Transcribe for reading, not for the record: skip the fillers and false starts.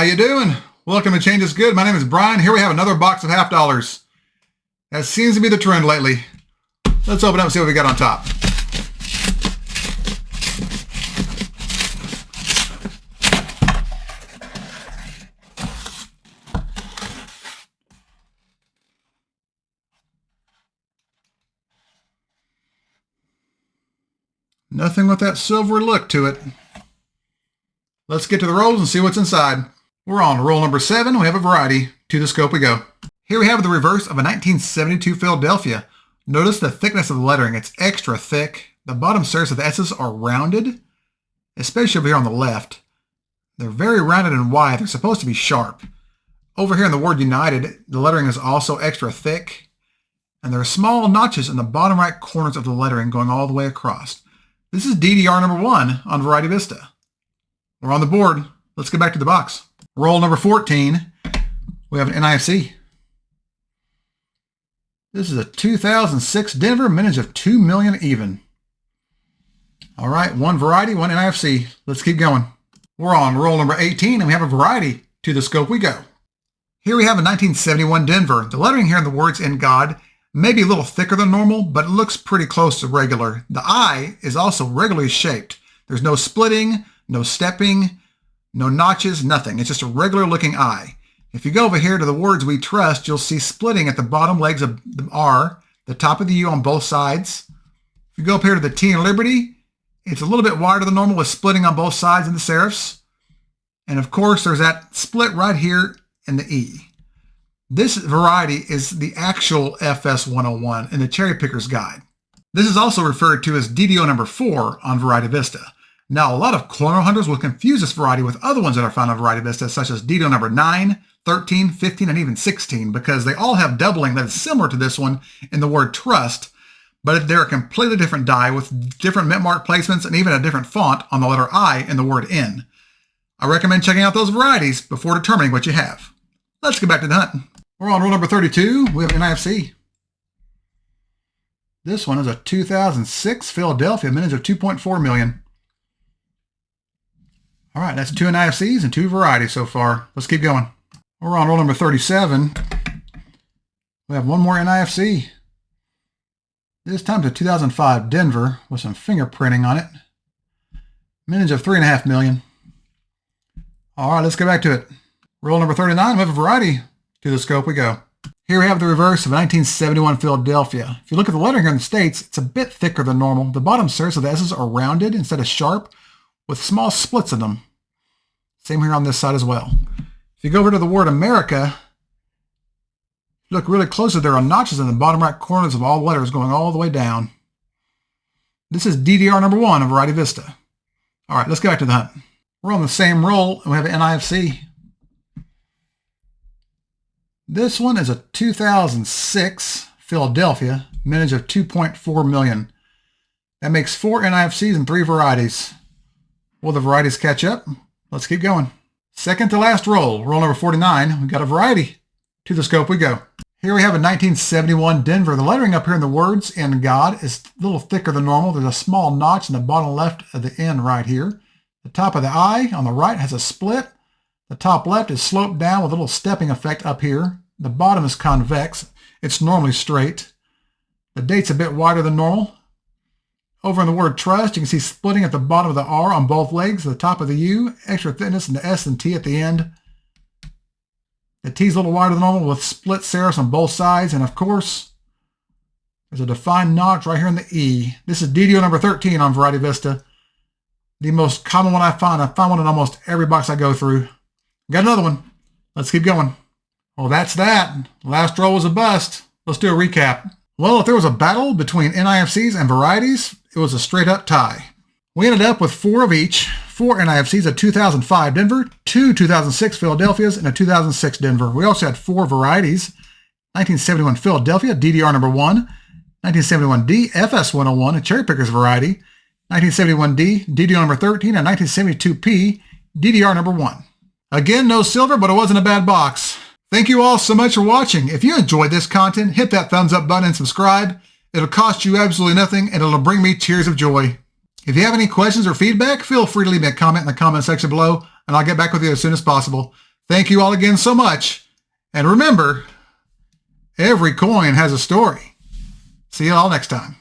you doing? Welcome to Change is Good. My name is Brian. Here we have another box of half dollars. That seems to be the trend lately. Let's open up and see what we got on top. Nothing with that silvery look to it. Let's get to the rolls and see what's inside. We're on roll number 7. We have a variety. To the scope we go. Here we have the reverse of a 1972 Philadelphia. Notice the thickness of the lettering. It's extra thick. The bottom surface of the S's are rounded, especially over here on the left. They're very rounded and wide. They're supposed to be sharp. Over here in the word United, the lettering is also extra thick, and there are small notches in the bottom right corners of the lettering going all the way across. This is DDR number 1 on Variety Vista. We're on the board. Let's get back to the box. Roll number 14. We have an NIFC. This is a 2006 Denver, mintage of 2 million even. All right, one variety, one NIFC. Let's keep going. We're on roll number 18, and we have a variety. To the scope we go. Here we have a 1971 Denver. The lettering here in the words "In God" may be a little thicker than normal, but it looks pretty close to regular. The I is also regularly shaped. There's no splitting, no stepping, no notches, nothing. It's just a regular looking I. If you go over here to the words "We Trust," you'll see splitting at the bottom legs of the R, the top of the U on both sides. If you go up here to the T in Liberty, it's a little bit wider than normal with splitting on both sides in the serifs. And of course, there's that split right here in the E. This variety is the actual FS 101 in the Cherry Picker's Guide. This is also referred to as DDO number 4 on Variety Vista. Now, a lot of corner hunters will confuse this variety with other ones that are found on Variety Vista, such as DDO number 9, 13, 15, and even 16, because they all have doubling that is similar to this one in the word trust, but they're a completely different die with different mint mark placements and even a different font on the letter I in the word in. I recommend checking out those varieties before determining what you have. Let's get back to the hunt. We're on roll number 32. We have an NIFC. This one is a 2006 Philadelphia, mintage of 2.4 million. All right, that's 2 NIFCs and 2 varieties so far. Let's keep going. We're on roll number 37. We have one more NIFC. This time to 2005 Denver with some fingerprinting on it. Mintage of 3.5 million. All right, let's get back to it. Roll number 39, we have a variety. To the scope we go. Here we have the reverse of a 1971 Philadelphia. If you look at the lettering here in the States, it's a bit thicker than normal. The bottom surface of the S's are rounded instead of sharp with small splits in them. Same here on this side as well. If you go over to the word America, if you look really closely, there are notches in the bottom right corners of all letters going all the way down. This is DDR number 1 of Variety Vista. All right, let's go back to the hunt. We're on the same roll, and we have an NIFC. This one is a 2006 Philadelphia, mintage of 2.4 million. That makes 4 NIFCs and 3 varieties. Will the varieties catch up? Let's keep going. Second to last roll, roll number 49, we got a variety. To the scope we go. Here we have a 1971 Denver. The lettering up here in the words "In God" is a little thicker than normal. There's a small notch in the bottom left of the N right here. The top of the I on the right has a split. The top left is sloped down with a little stepping effect up here. The bottom is convex. It's normally straight. The date's a bit wider than normal. Over in the word trust, you can see splitting at the bottom of the R on both legs, the top of the U, extra thickness in the S and T at the end. The T's a little wider than normal with split serifs on both sides. And of course, there's a defined notch right here in the E. This is DDO number 13 on Variety Vista. The most common one I find. I find one in almost every box I go through. Got another one. Let's keep going. Well, that's that. Last roll was a bust. Let's do a recap. Well, if there was a battle between NIFCs and varieties, it was a straight up tie. We ended up with 4 of each. 4 NIFCs, a 2005 Denver, 2 2006 Philadelphias, and a 2006 Denver. We also had 4 varieties. 1971 Philadelphia, DDR number 1. 1971D, FS 101, a Cherry Picker's variety. 1971D, DDR number 13, and 1972P, DDR number 1. Again, no silver, but it wasn't a bad box. Thank you all so much for watching. If you enjoyed this content, hit that thumbs up button and subscribe. It'll cost you absolutely nothing, and it'll bring me tears of joy. If you have any questions or feedback, feel free to leave me a comment in the comment section below, and I'll get back with you as soon as possible. Thank you all again so much. And remember, every coin has a story. See you all next time.